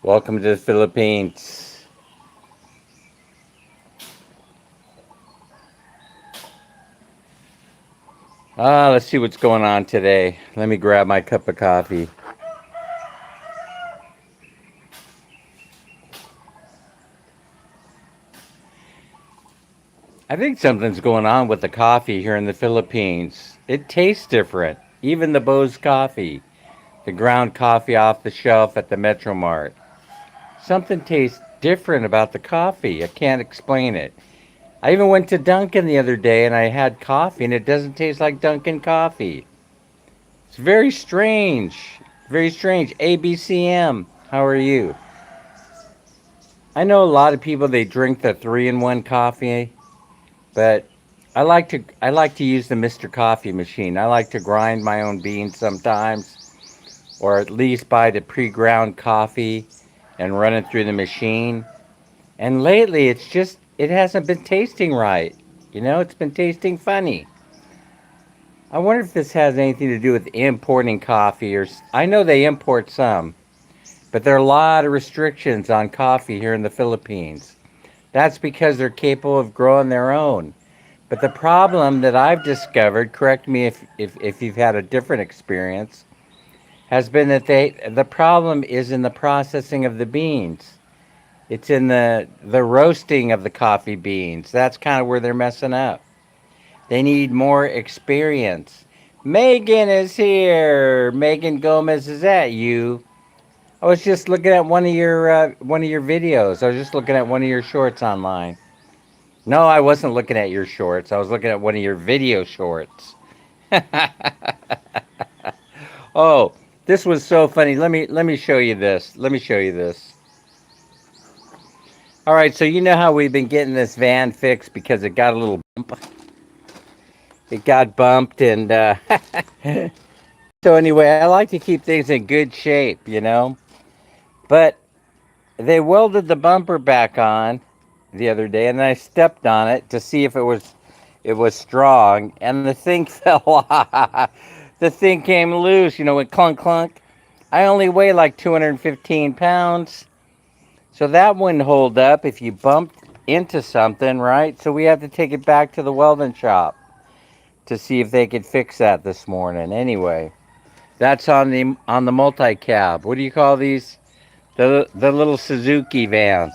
Welcome to the Philippines. Let's see what's going on today. Let me grab my cup of coffee. I think something's going on with the coffee here in the Philippines. It tastes different. Even the Bose coffee, the ground coffee off the shelf at the Metro Mart. Something tastes different about the coffee. I can't explain it. I even went to Dunkin' the other day and I had coffee and it doesn't taste like Dunkin' coffee. It's very strange. Very strange. ABCM, how are you? I know a lot of people they drink the 3-in-1 coffee, but I like to use the Mr. Coffee machine. I like to grind my own beans sometimes, or at least buy the pre-ground coffee and run it through the machine. And lately it hasn't been tasting right. It's been tasting funny. I wonder if this has anything to do with importing coffee I know they import some, but there are a lot of restrictions on coffee here in the Philippines. That's because they're capable of growing their own. But the problem that I've discovered, correct me if you've had a different experience, has been that the problem is in the processing of the beans. It's in the roasting of the coffee beans. That's kind of where they're messing up. They need more experience. Megan is here. Megan Gomez, is that you? I was just looking at one of your videos. I was just looking at one of your shorts online. No, I wasn't looking at your shorts. I was looking at one of your video shorts. Oh, this was so funny. Let me show you this. Let me show you this. All right, so you know how we've been getting this van fixed because it got a little bump. It got bumped and so anyway, I like to keep things in good shape. But they welded the bumper back on the other day, and then I stepped on it to see if it was strong, and the thing fell off. The thing came loose. Went clunk clunk. I only weigh like 215 pounds, so that wouldn't hold up if you bumped into something, right? So we have to take it back to the welding shop to see if they could fix that this morning. Anyway, that's on the multi cab. What do you call these? The little Suzuki vans.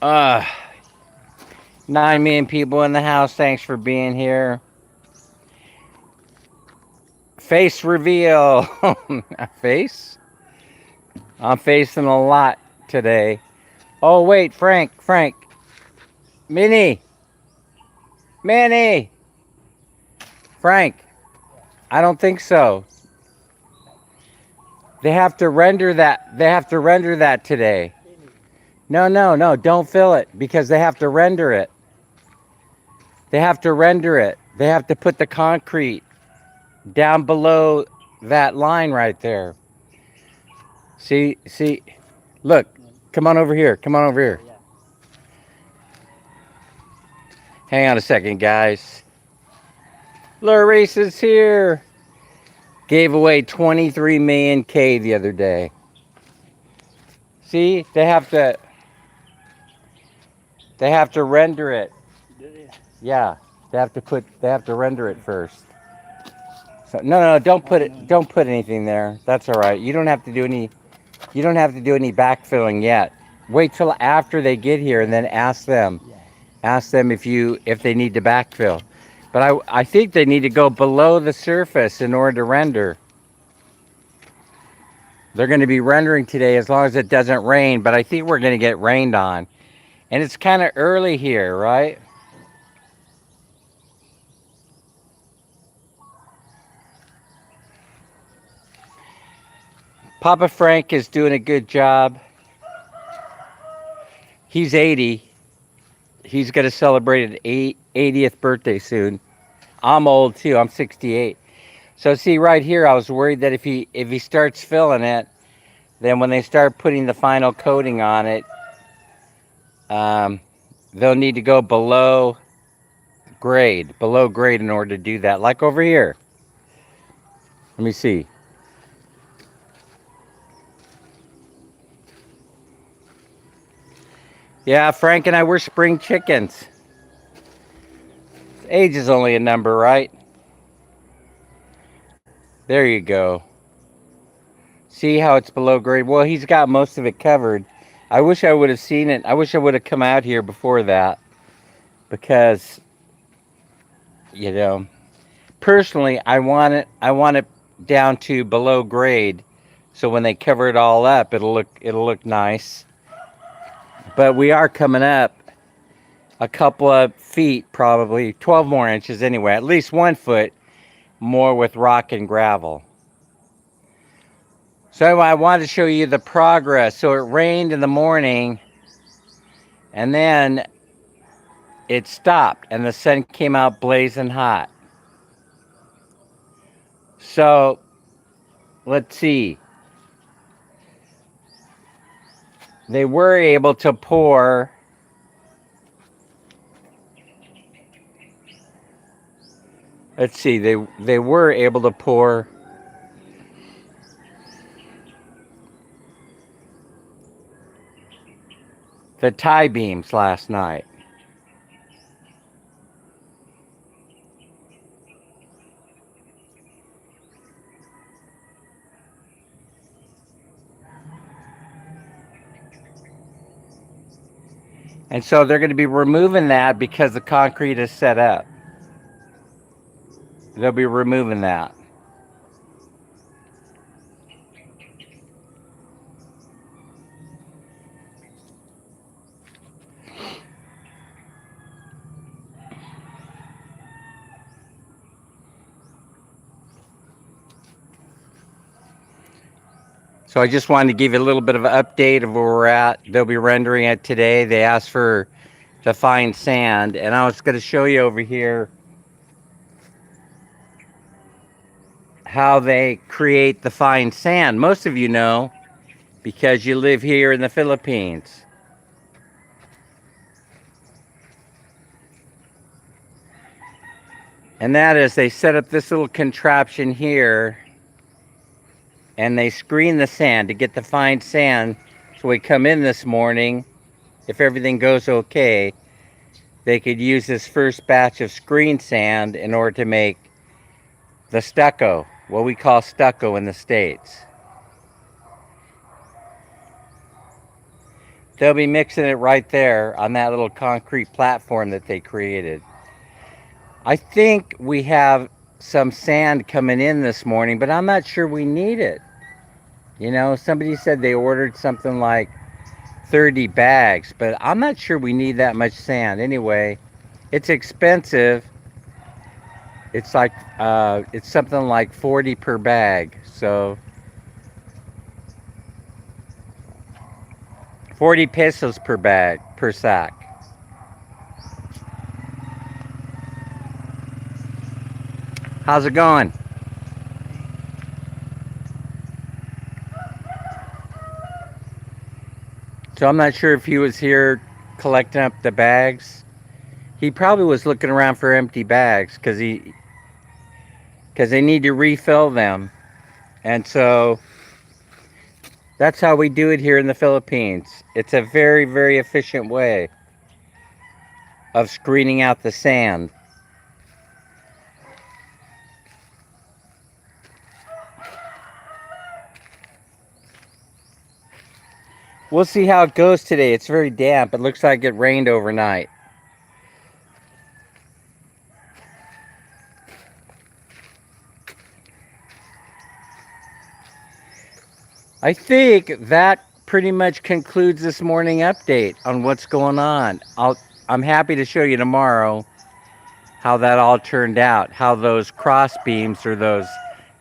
Uh 9 million people in the house. Thanks for being here. Face reveal. Face? I'm facing a lot today. Oh wait, Frank, Minnie, Minnie, Frank. I don't think so. They have to render that. They have to render that today. No, no, no. Don't fill it because they have to render it. They have to render it. They have to put the concrete down below that line right there. See. Look, come on over here. Come on over here. Hang on a second, guys. Clarice's here. Gave away 23 million K the other day. See, they have to render it. Yeah, they have to render it first. So no, don't put anything there. That's all right. You don't have to do any backfilling yet. Wait till after they get here and then ask them. Ask them if they need to backfill. But I think they need to go below the surface in order to render. They're going to be rendering today as long as it doesn't rain, but I think we're going to get rained on. And it's kind of early here, right? Papa Frank is doing a good job. He's 80. He's going to celebrate an 80th birthday soon. I'm old too. I'm 68. So see right here, I was worried that if he starts filling it, then when they start putting the final coating on it, um, they'll need to go below grade in order to do that. Like over here. Let me see. Yeah, Frank and I were spring chickens. Age is only a number, right? There you go. See how it's below grade? Well, he's got most of it covered. I wish I would have seen it. I wish I would have come out here before that because, you know, personally, I want it down to below grade, so when they cover it all up, it'll look nice. But we are coming up a couple of feet, probably 12 more inches anyway, at least 1 foot more with rock and gravel. So I wanted to show you the progress. So it rained in the morning and then it stopped and the sun came out blazing hot. So let's see. They were able to pour let's see, they were able to pour the tie beams last night. And so they're going to be removing that because the concrete is set up. They'll be removing that. So I just wanted to give you a little bit of an update of where we're at. They'll be rendering it today. They asked for to find sand, and I was going to show you over here how they create the fine sand. Most of you know because you live here in the Philippines. And that is they set up this little contraption here and they screen the sand to get the fine sand. So we come in this morning, if everything goes okay, they could use this first batch of screen sand in order to make the stucco, what we call stucco in the States. They'll be mixing it right there on that little concrete platform that they created. I think we have some sand coming in this morning, but I'm not sure we need it. You know, somebody said they ordered something like 30 bags, but I'm not sure we need that much sand. Anyway, it's expensive. It's like, it's something like 40 per bag. So 40 pesos per bag, per sack. How's it going? So I'm not sure if he was here collecting up the bags. He probably was looking around for empty bags because they need to refill them. And so that's how we do it here in the Philippines. It's a very, very efficient way of screening out the sand. We'll see how it goes today. It's very damp. It looks like it rained overnight. I think that pretty much concludes this morning update on what's going on. I'm happy to show you tomorrow how that all turned out, how those cross beams or those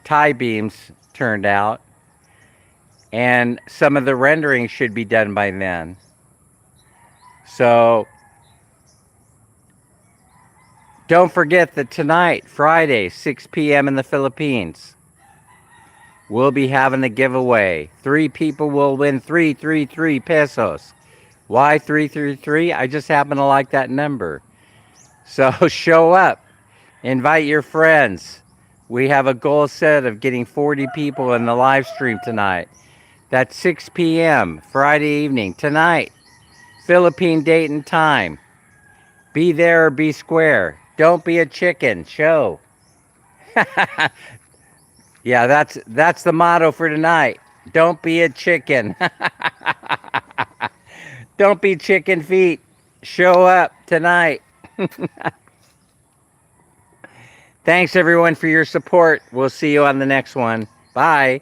tie beams turned out. And some of the rendering should be done by then. So don't forget that tonight, Friday, 6 p.m. in the Philippines, we'll be having a giveaway. 3 people will win 333 pesos. Why 333? I just happen to like that number. So show up. Invite your friends. We have a goal set of getting 40 people in the live stream tonight. That's 6 p.m. Friday evening. Tonight, Philippine date and time. Be there or be square. Don't be a chicken. Show. Yeah, that's the motto for tonight. Don't be a chicken. Don't be chicken feet. Show up tonight. Thanks everyone for your support. We'll see you on the next one. Bye.